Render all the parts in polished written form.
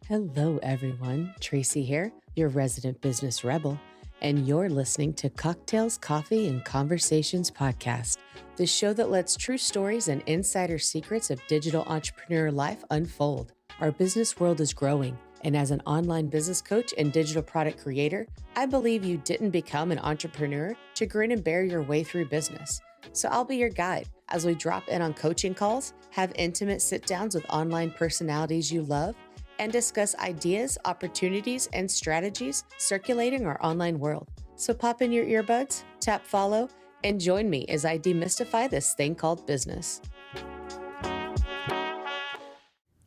Hello, everyone. Tracie here, your resident business rebel, and you're listening to Cocktails, Coffee, and Conversations podcast, the show that lets true stories and insider secrets of digital entrepreneur life unfold. Our business world is growing, and as an online business coach and digital product creator, I believe you didn't become an entrepreneur to grin and bear your way through business. So I'll be your guide as we drop in on coaching calls, have intimate sit-downs with online personalities you love, and discuss ideas, opportunities, and strategies circulating our online world. So pop in your earbuds, tap follow, and join me as I demystify this thing called business.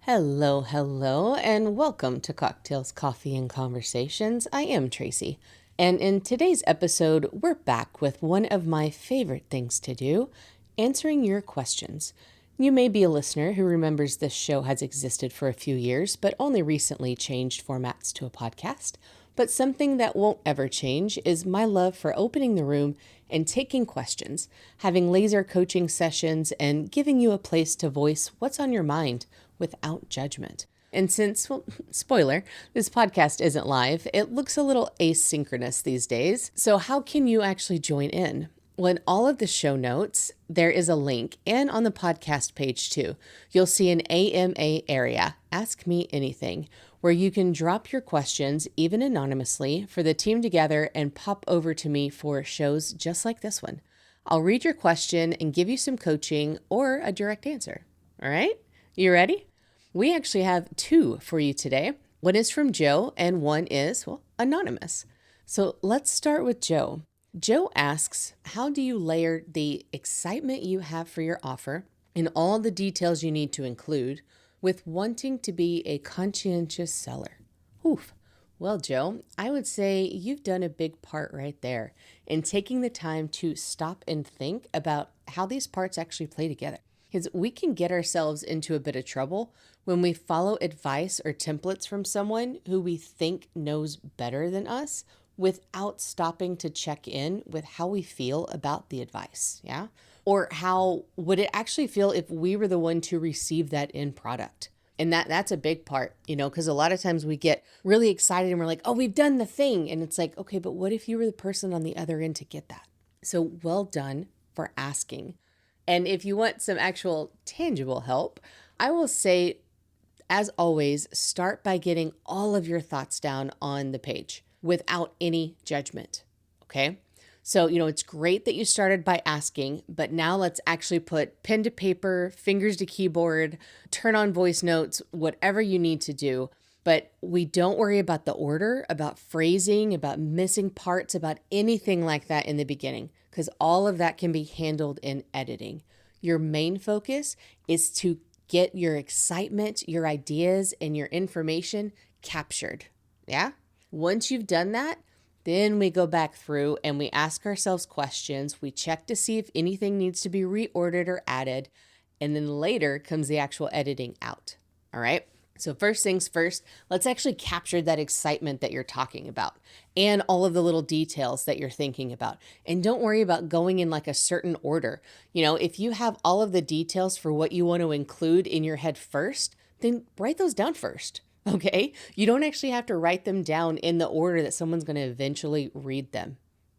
Hello, and welcome to Cocktails, Coffee, and Conversations. I am Tracie, and in today's episode, we're back with one of my favorite things to do, answering your questions. You may be a listener who remembers this show has existed for a few years, but only recently changed formats to a podcast. But something that won't ever change is my love for opening the room and taking questions, having laser coaching sessions, and giving you a place to voice what's on your mind without judgment. And since, spoiler, this podcast isn't live, it looks a little asynchronous these days. So how can you actually join in? Well, in all of the show notes, there is a link, and on the podcast page too, you'll see an AMA area, Ask Me Anything, where you can drop your questions, even anonymously, for the team together and pop over to me for shows just like this one. I'll read your question and give you some coaching or a direct answer. All right? You ready? We actually have two for you today. One is from Joe and one is, anonymous. So let's start with Joe. Joe asks, how do you layer the excitement you have for your offer and all the details you need to include with wanting to be a conscientious seller? Oof. Well, Joe, I would say you've done a big part right there in taking the time to stop and think about how these parts actually play together. Because we can get ourselves into a bit of trouble when we follow advice or templates from someone who we think knows better than us without stopping to check in with how we feel about the advice, yeah? Or how would it actually feel if we were the one to receive that end product? And that's a big part, because a lot of times we get really excited and we're like, oh, we've done the thing. And it's like, okay, but what if you were the person on the other end to get that? So well done for asking. And if you want some actual tangible help, I will say, as always, start by getting all of your thoughts down on the page without any judgment, okay? So, it's great that you started by asking, but now let's actually put pen to paper, fingers to keyboard, turn on voice notes, whatever you need to do. But we don't worry about the order, about phrasing, about missing parts, about anything like that in the beginning, because all of that can be handled in editing. Your main focus is to get your excitement, your ideas, and your information captured, yeah? Once you've done that, then we go back through and we ask ourselves questions. We check to see if anything needs to be reordered or added. And then later comes the actual editing out. All right. So first things first, let's actually capture that excitement that you're talking about and all of the little details that you're thinking about. And don't worry about going in like a certain order. If you have all of the details for what you want to include in your head first, then write those down first. Okay? You don't actually have to write them down in the order that someone's going to eventually read them.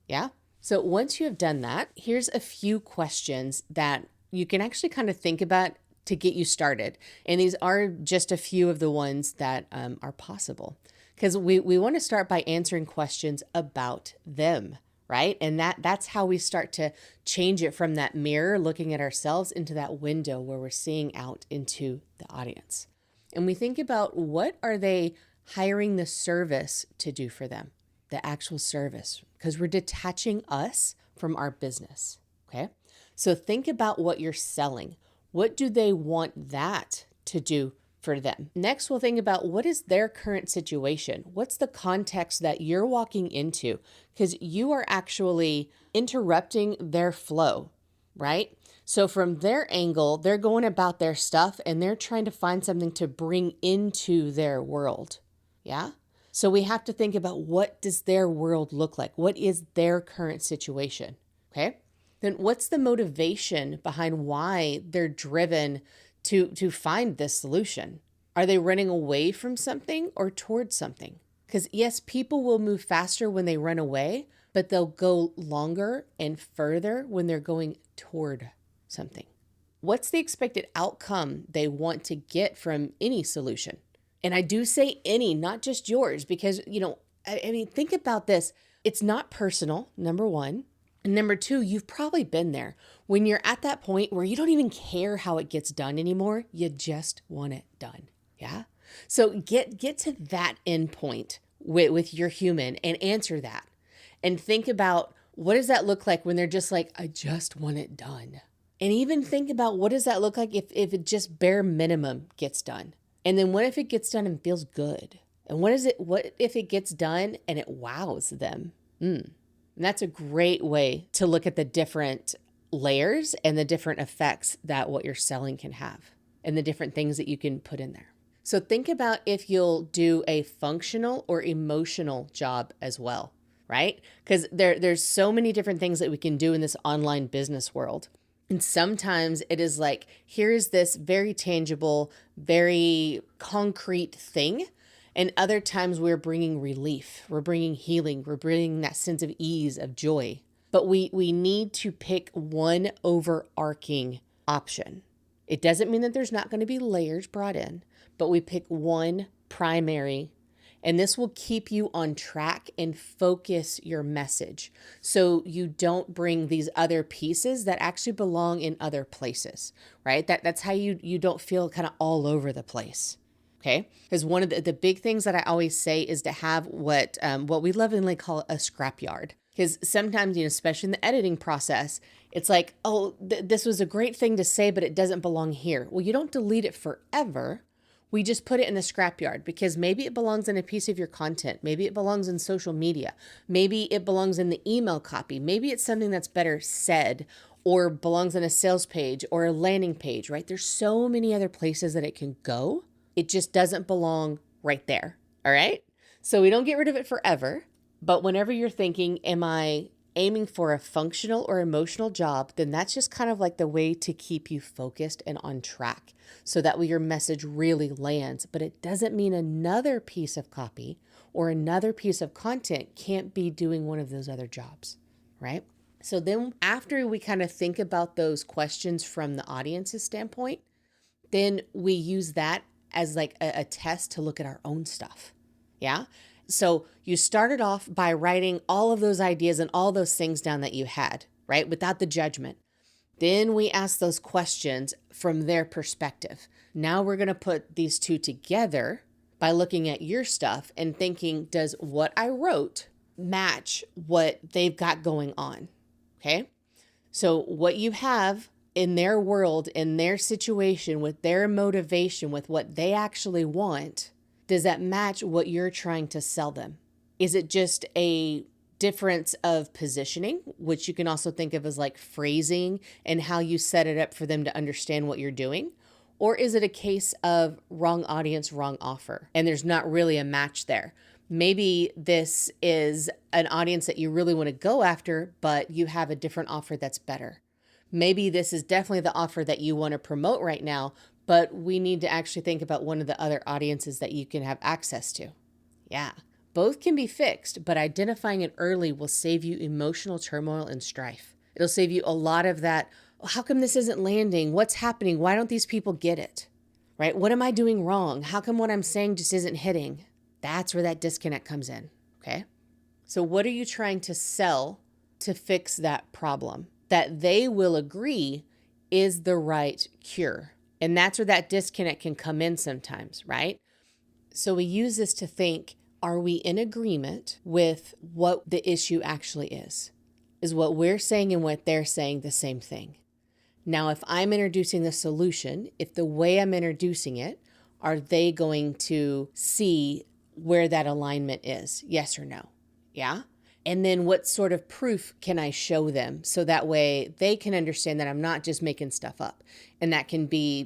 Yeah? So once you have done that, here's a few questions that you can actually kind of think about to get you started. And these are just a few of the ones that are possible. Because we want to start by answering questions about them, right? And that's how we start to change it from that mirror looking at ourselves into that window where we're seeing out into the audience. And we think about what are they hiring the service to do for them, the actual service, because we're detaching us from our business, okay? So think about what you're selling. What do they want that to do for them? Next, we'll think about what is their current situation? What's the context that you're walking into? Because you are actually interrupting their flow, right? So from their angle, they're going about their stuff and they're trying to find something to bring into their world. Yeah. So we have to think about what does their world look like? What is their current situation? Okay. Then what's the motivation behind why they're driven to find this solution? Are they running away from something or towards something? Because yes, people will move faster when they run away, but they'll go longer and further when they're going toward something. What's the expected outcome they want to get from any solution? And I do say any, not just yours, because, I mean, think about this. It's not personal, number one. And number two, you've probably been there when you're at that point where you don't even care how it gets done anymore. You just want it done. Yeah. So get to that end point with your human and answer that. And think about, what does that look like when they're just like, I just want it done? And even think about, what does that look like if it just bare minimum gets done? And then what if it gets done and feels good? And what if it gets done and it wows them? And that's a great way to look at the different layers and the different effects that what you're selling can have and the different things that you can put in there. So think about if you'll do a functional or emotional job as well, right? Because there's so many different things that we can do in this online business world. And sometimes it is like, here's this very tangible, very concrete thing. And other times we're bringing relief, we're bringing healing, we're bringing that sense of ease, of joy. But we need to pick one overarching option. It doesn't mean that there's not going to be layers brought in, but we pick one primary, and this will keep you on track and focus your message so you don't bring these other pieces that actually belong in other places, right? That's how you don't feel kind of all over the place. Okay. Because one of the big things that I always say is to have what we lovingly call a scrapyard. Because sometimes, especially in the editing process, it's like, oh, this was a great thing to say, but it doesn't belong here. Well, you don't delete it forever. We just put it in the scrapyard because maybe it belongs in a piece of your content. Maybe it belongs in social media. Maybe it belongs in the email copy. Maybe it's something that's better said or belongs on a sales page or a landing page, right? There's so many other places that it can go. It just doesn't belong right there. All right. So we don't get rid of it forever. But whenever you're thinking, am I aiming for a functional or emotional job, then that's just kind of like the way to keep you focused and on track so that way your message really lands. But it doesn't mean another piece of copy or another piece of content can't be doing one of those other jobs, right? So then after we kind of think about those questions from the audience's standpoint, then we use that as like a test to look at our own stuff. Yeah. So you started off by writing all of those ideas and all those things down that you had, right? Without the judgment. Then we ask those questions from their perspective. Now we're going to put these two together by looking at your stuff and thinking, does what I wrote match what they've got going on? Okay. So what you have in their world, in their situation, with their motivation, with what they actually want, does that match what you're trying to sell them? Is it just a difference of positioning, which you can also think of as like phrasing and how you set it up for them to understand what you're doing? Or is it a case of wrong audience, wrong offer, and there's not really a match there? Maybe this is an audience that you really want to go after, but you have a different offer that's better. Maybe this is definitely the offer that you want to promote right now, but we need to actually think about one of the other audiences that you can have access to. Yeah, both can be fixed, but identifying it early will save you emotional turmoil and strife. It'll save you a lot of that, oh, how come this isn't landing? What's happening? Why don't these people get it? Right? What am I doing wrong? How come what I'm saying just isn't hitting? That's where that disconnect comes in. Okay. So what are you trying to sell to fix that problem that they will agree is the right cure? And that's where that disconnect can come in sometimes, right? So we use this to think, are we in agreement with what the issue actually is? Is what we're saying and what they're saying the same thing? Now, if I'm introducing the solution, if the way I'm introducing it, are they going to see where that alignment is? Yes or no? Yeah. And then what sort of proof can I show them so that way they can understand that I'm not just making stuff up? And that can be,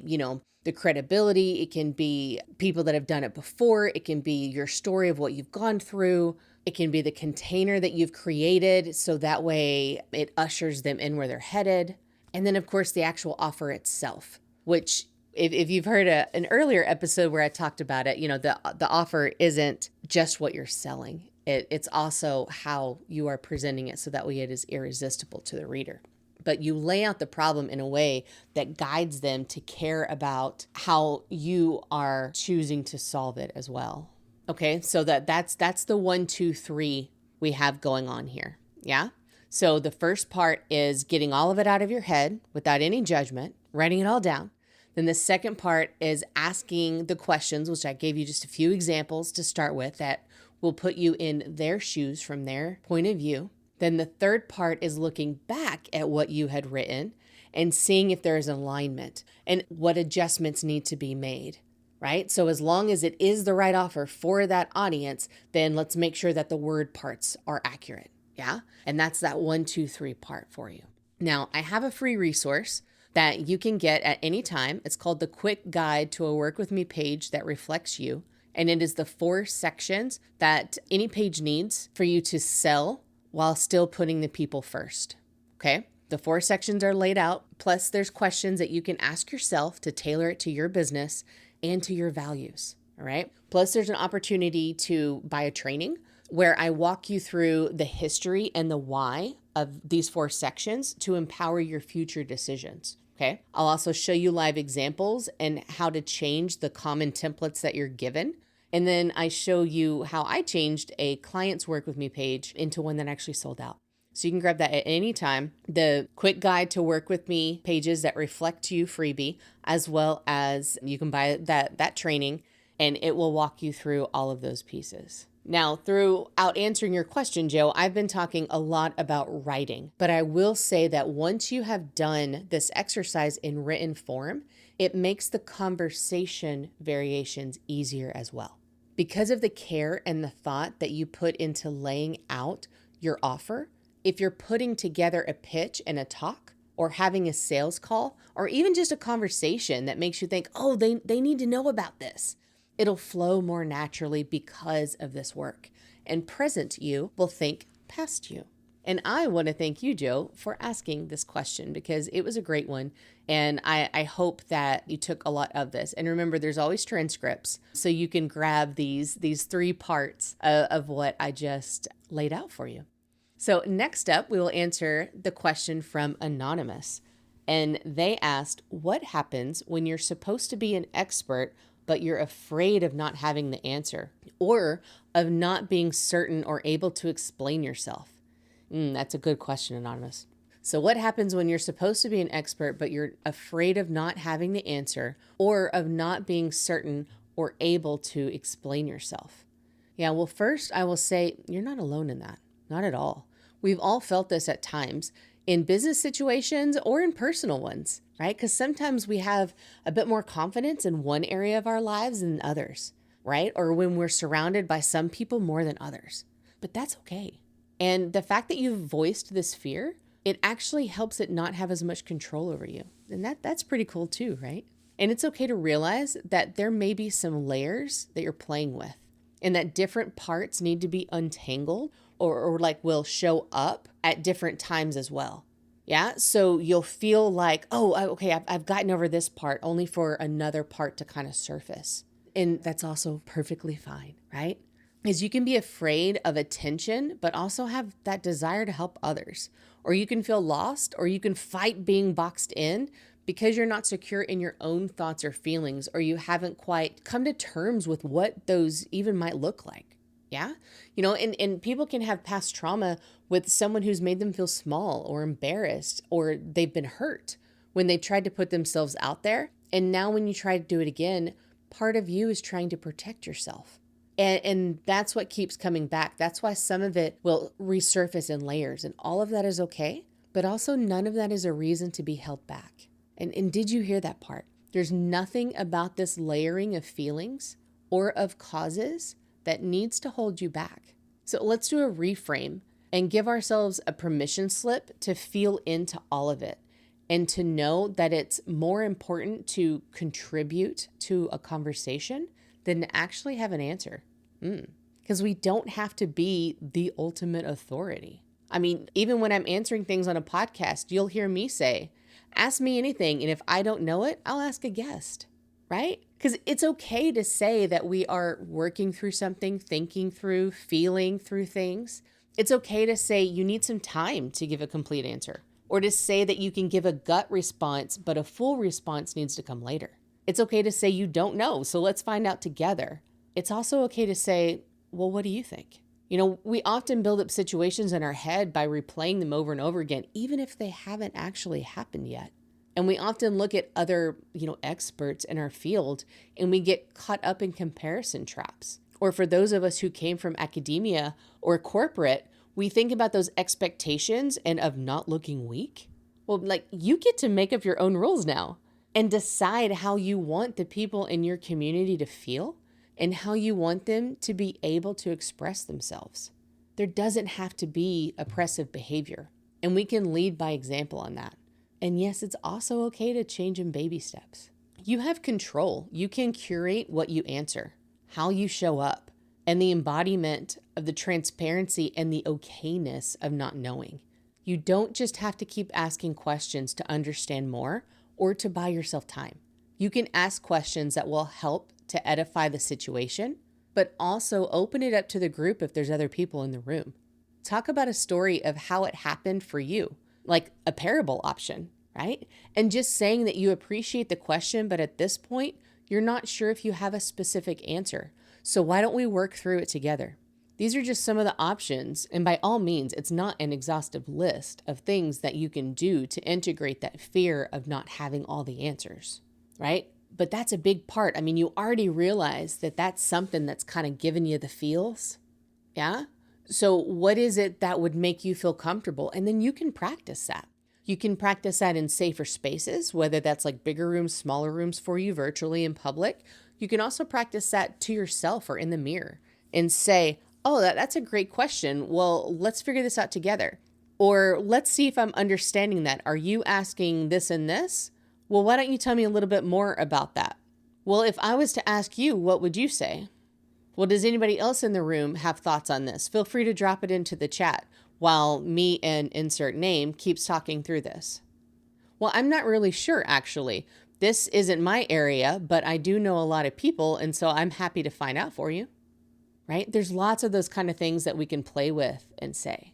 the credibility. It can be people that have done it before. It can be your story of what you've gone through. It can be the container that you've created so that way it ushers them in where they're headed. And then, of course, the actual offer itself, which If you've heard an earlier episode where I talked about it, the offer isn't just what you're selling. It's also how you are presenting it so that way it is irresistible to the reader. But you lay out the problem in a way that guides them to care about how you are choosing to solve it as well. Okay, so that's the 1, 2, 3 we have going on here. Yeah. So the first part is getting all of it out of your head without any judgment, writing it all down. Then the second part is asking the questions, which I gave you just a few examples to start with that will put you in their shoes from their point of view. Then the third part is looking back at what you had written and seeing if there is alignment and what adjustments need to be made, right? So as long as it is the right offer for that audience, then let's make sure that the word parts are accurate. Yeah. And that's that 1, 2, 3 part for you. Now, I have a free resource that you can get at any time. It's called the Quick Guide to a Work With Me Page That Reflects You. And it is the 4 sections that any page needs for you to sell while still putting the people first. Okay. The 4 sections are laid out. Plus there's questions that you can ask yourself to tailor it to your business and to your values. All right. Plus there's an opportunity to buy a training where I walk you through the history and the why of these 4 sections to empower your future decisions. Okay. I'll also show you live examples and how to change the common templates that you're given. And then I show you how I changed a client's Work With Me page into one that actually sold out. So you can grab that at any time. The Quick Guide to Work With Me Pages That Reflect You freebie, as well as you can buy that training, and it will walk you through all of those pieces. Now, throughout answering your question, Joe, I've been talking a lot about writing, but I will say that once you have done this exercise in written form, it makes the conversation variations easier as well. Because of the care and the thought that you put into laying out your offer, if you're putting together a pitch and a talk, or having a sales call, or even just a conversation that makes you think, oh, they need to know about this, it'll flow more naturally because of this work. And present you will think past you. And I want to thank you, Joe, for asking this question because it was a great one. And I hope that you took a lot of this. And remember, there's always transcripts, so you can grab these 3 parts of what I just laid out for you. So next up, we will answer the question from Anonymous. And they asked, what happens when you're supposed to be an expert, but you're afraid of not having the answer or of not being certain or able to explain yourself? That's a good question, Anonymous. So what happens when you're supposed to be an expert, but you're afraid of not having the answer or of not being certain or able to explain yourself? Yeah, well, first I will say you're not alone in that. Not at all. We've all felt this at times in business situations or in personal ones, right? Because sometimes we have a bit more confidence in one area of our lives than others, right? Or when we're surrounded by some people more than others. But that's okay. And the fact that you've voiced this fear, it actually helps it not have as much control over you. And that's pretty cool too, right? And it's okay to realize that there may be some layers that you're playing with and that different parts need to be untangled or will show up at different times as well. Yeah. So you'll feel like, oh, okay, I've gotten over this part only for another part to kind of surface. And that's also perfectly fine, right? Is you can be afraid of attention, but also have that desire to help others. Or you can feel lost, or you can fight being boxed in because you're not secure in your own thoughts or feelings, or you haven't quite come to terms with what those even might look like. Yeah. And people can have past trauma with someone who's made them feel small or embarrassed, or they've been hurt when they tried to put themselves out there. And now when you try to do it again, part of you is trying to protect yourself. And that's what keeps coming back. That's why some of it will resurface in layers, and all of that is okay. But also none of that is a reason to be held back. And did you hear that part? There's nothing about this layering of feelings or of causes that needs to hold you back. So let's do a reframe and give ourselves a permission slip to feel into all of it and to know that it's more important to contribute to a conversation than to actually have an answer. Because we don't have to be the ultimate authority. I mean, even when I'm answering things on a podcast, you'll hear me say, Ask me anything, and if I don't know it, I'll ask a guest, right? Because it's okay to say that we are working through something, thinking through, feeling through things. It's okay to say you need some time to give a complete answer, or to say that you can give a gut response, but a full response needs to come later. It's okay to say you don't know, so let's find out together. It's also okay to say, well, what do you think? We often build up situations in our head by replaying them over and over again, even if they haven't actually happened yet. And we often look at other, experts in our field, and we get caught up in comparison traps. Or for those of us who came from academia or corporate, we think about those expectations and of not looking weak. Well, you get to make up your own rules now and decide how you want the people in your community to feel and how you want them to be able to express themselves. There doesn't have to be oppressive behavior, and we can lead by example on that. And yes, it's also okay to change in baby steps. You have control. You can curate what you answer, how you show up, and the embodiment of the transparency and the okayness of not knowing. You don't just have to keep asking questions to understand more or to buy yourself time. You can ask questions that will help to edify the situation, but also open it up to the group if there's other people in the room. Talk about a story of how it happened for you, like a parable option, right? And just saying that you appreciate the question, but at this point, you're not sure if you have a specific answer. So why don't we work through it together? These are just some of the options, and by all means, it's not an exhaustive list of things that you can do to integrate that fear of not having all the answers, right? But that's a big part. You already realize that that's something that's kind of giving you the feels, yeah? So what is it that would make you feel comfortable? And then you can practice that. You can practice that in safer spaces, whether that's like bigger rooms, smaller rooms for you, virtually in public. You can also practice that to yourself or in the mirror and say, oh, that's a great question. Well, let's figure this out together. Or let's see if I'm understanding that. Are you asking this and this? Well, why don't you tell me a little bit more about that? Well, if I was to ask you, what would you say? Well, does anybody else in the room have thoughts on this? Feel free to drop it into the chat while me and insert name keeps talking through this. Well, I'm not really sure, actually. This isn't my area, but I do know a lot of people, and so I'm happy to find out for you, right? There's lots of those kind of things that we can play with and say.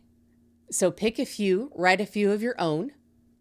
So pick a few, write a few of your own,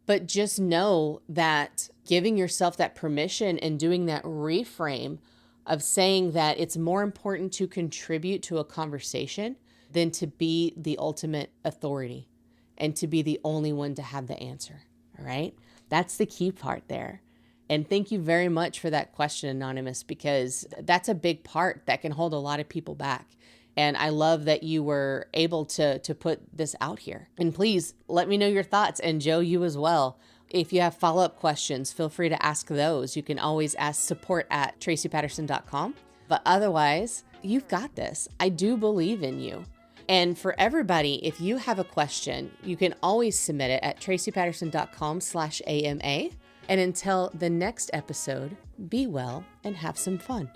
but just know that giving yourself that permission and doing that reframe of saying that it's more important to contribute to a conversation than to be the ultimate authority and to be the only one to have the answer, all right? That's the key part there. And thank you very much for that question, Anonymous, because that's a big part that can hold a lot of people back. And I love that you were able to put this out here. And please let me know your thoughts, and Joe, you as well. If you have follow-up questions, feel free to ask those. You can always ask support@traciepatterson.com. But otherwise, you've got this. I do believe in you. And for everybody, if you have a question, you can always submit it at traciepatterson.com/AMA. And until the next episode, be well and have some fun.